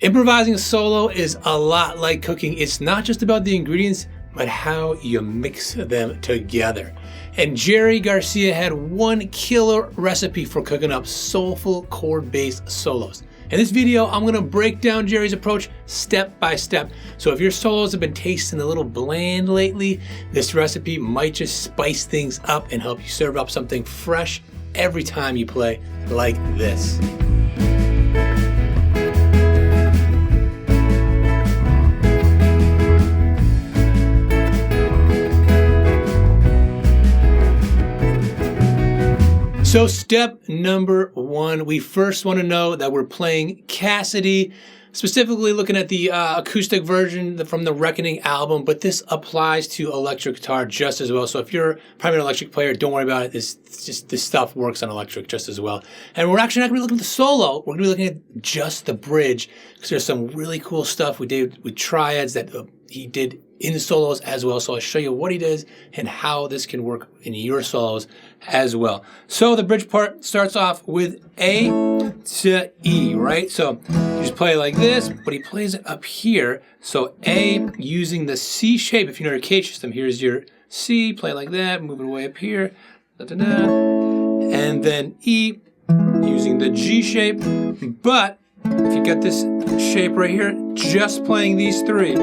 Improvising a solo is a lot like cooking. It's not just about the ingredients, but how you mix them together. And Jerry Garcia had one killer recipe for cooking up soulful chord-based solos. In this video, I'm gonna break down Jerry's approach step by step. So if your solos have been tasting a little bland lately, this recipe might just spice things up and help you serve up something fresh every time you play like this. So step number one, we first want to know that we're playing Cassidy, specifically looking at the acoustic version from the Reckoning album, but this applies to electric guitar just as well. So if you're a primary electric player, don't worry about it. This stuff works on electric just as well. And we're actually not going to be looking at the solo. We're going to be looking at just the bridge, because there's some really cool stuff we did with Triads that he did in the solos as well. So I'll show you what he does and how this can work in your solos as well. So the bridge part starts off with A to E, right? So you just play like this, but he plays it up here. So A using the C shape. If you know your K system, here's your C, play like that, move it way up here, and then E using the G shape. But if you got this shape right here, just playing these three.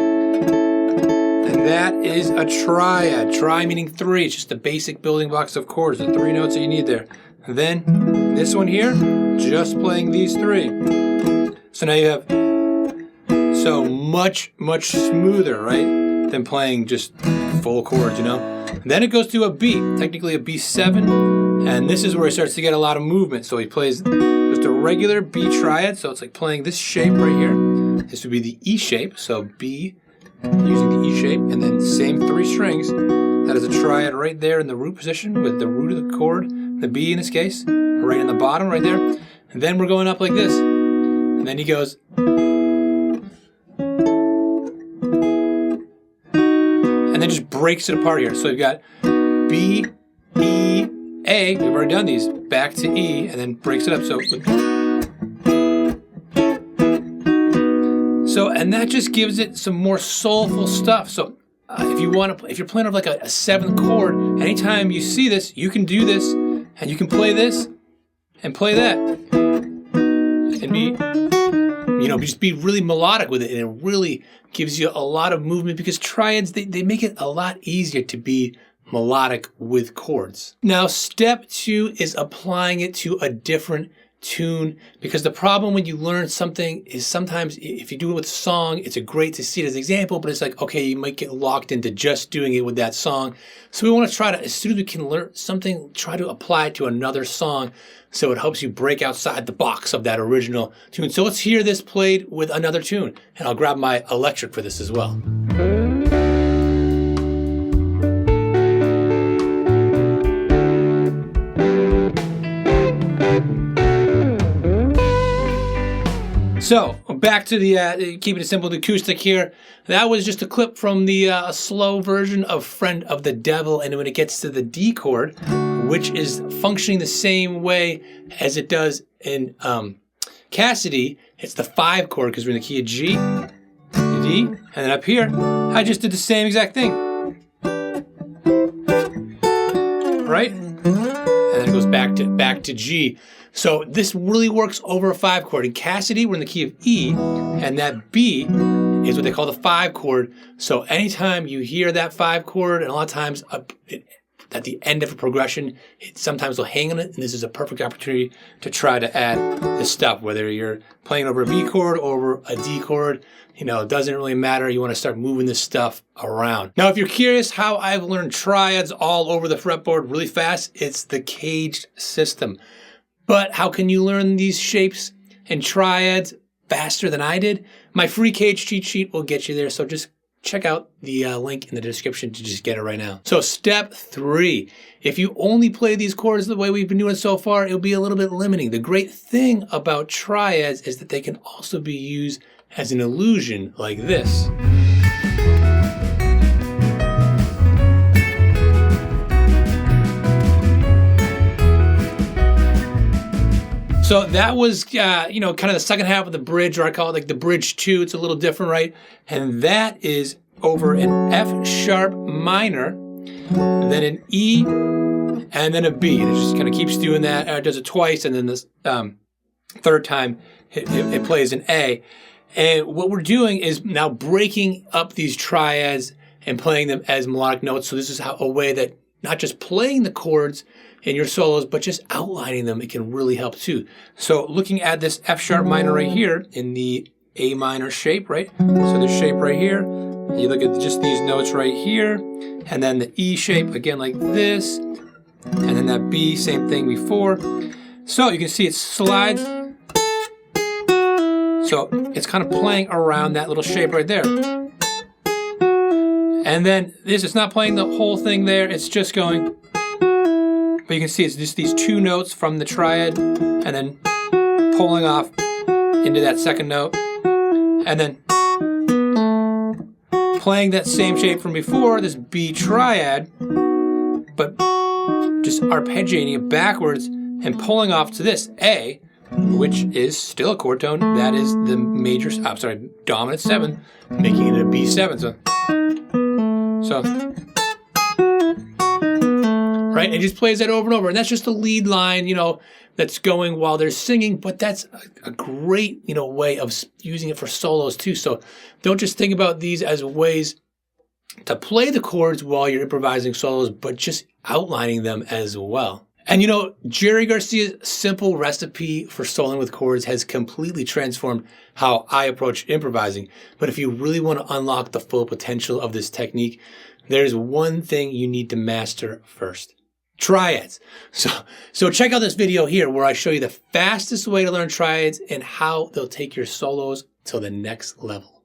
And that is a triad. Tri meaning three. It's just the basic building blocks of chords, the three notes that you need there. And then this one here, just playing these three. So now you have so much smoother, right, than playing just full chords, you know? And then it goes to a B, technically a B7, and this is where he starts to get a lot of movement. So he plays just a regular B triad, so it's like playing this shape right here. This would be the E shape, so B, using the E shape, and then same three strings. That is a triad right there in the root position with the root of the chord, the B in this case, right in the bottom right there. And then we're going up like this. And then he goes. And then just breaks it apart here. So you've got B, E, A. We've already done these. Back to E, and then breaks it up. So, and that just gives it some more soulful stuff. So if you want to, if you're playing like a seventh chord, anytime you see this, you can do this, and you can play this, and play that, and be, you know, just be really melodic with it, and it really gives you a lot of movement, because triads, they make it a lot easier to be melodic with chords. Now, step two is applying it to a different tune, because the problem when you learn something is sometimes if you do it with a song, it's great to see it as an example, but it's like, okay, you might get locked into just doing it with that song. So we want to try to, as soon as we can learn something, try to apply it to another song, so it helps you break outside the box of that original tune. So let's hear this played with another tune, and I'll grab my electric for this as well. So back to the keeping it simple, the acoustic here. That was just a clip from the slow version of Friend of the Devil, and when it gets to the D chord, which is functioning the same way as it does in Cassidy, it's the 5 chord, because we're in the key of G, D, and then up here, I just did the same exact thing, right? And then it goes back to G. So this really works over a 5 chord. In Cassidy, we're in the key of E, and that B is what they call the 5 chord. So anytime you hear that 5 chord, and a lot of times at the end of a progression, it sometimes will hang on it, and this is a perfect opportunity to try to add this stuff, whether you're playing over a B chord or over a D chord. You know, it doesn't really matter. You want to start moving this stuff around. Now, if you're curious how I've learned triads all over the fretboard really fast, it's the caged system. But how can you learn these shapes and triads faster than I did? My free cage cheat sheet will get you there, so just check out the link in the description to just get it right now. So step 3, if you only play these chords the way we've been doing so far, it'll be a little bit limiting. The great thing about triads is that they can also be used as an illusion like this. So that was, you know, kind of the second half of the bridge, or I call it like the bridge 2. It's a little different, right? And that is over an F sharp minor, then an E, and then a B. And it just kind of keeps doing that. It does it twice, and then this third time it plays an A. And what we're doing is now breaking up these triads and playing them as melodic notes. So this is a way that not just playing the chords in your solos, but just outlining them, it can really help too. So looking at this F sharp minor right here in the A minor shape, right? So the shape right here, you look at just these notes right here, and then the E shape again like this, and then that B, same thing before. So you can see it slides. So it's kind of playing around that little shape right there. And then this, it's not playing the whole thing there, it's just going. But you can see it's just these 2 notes from the triad, and then pulling off into that second note, and then playing that same shape from before, this B triad, but just arpeggiating it backwards and pulling off to this A, which is still a chord tone. That is the major, dominant 7, making it a B7. So, right? It just plays that over and over. And that's just a lead line, you know, that's going while they're singing. But that's a great, you know, way of using it for solos too. So don't just think about these as ways to play the chords while you're improvising solos, but just outlining them as well. And you know, Jerry Garcia's simple recipe for soloing with chords has completely transformed how I approach improvising. But if you really want to unlock the full potential of this technique, there's one thing you need to master first. Triads. So check out this video here where I show you the fastest way to learn triads and how they'll take your solos to the next level.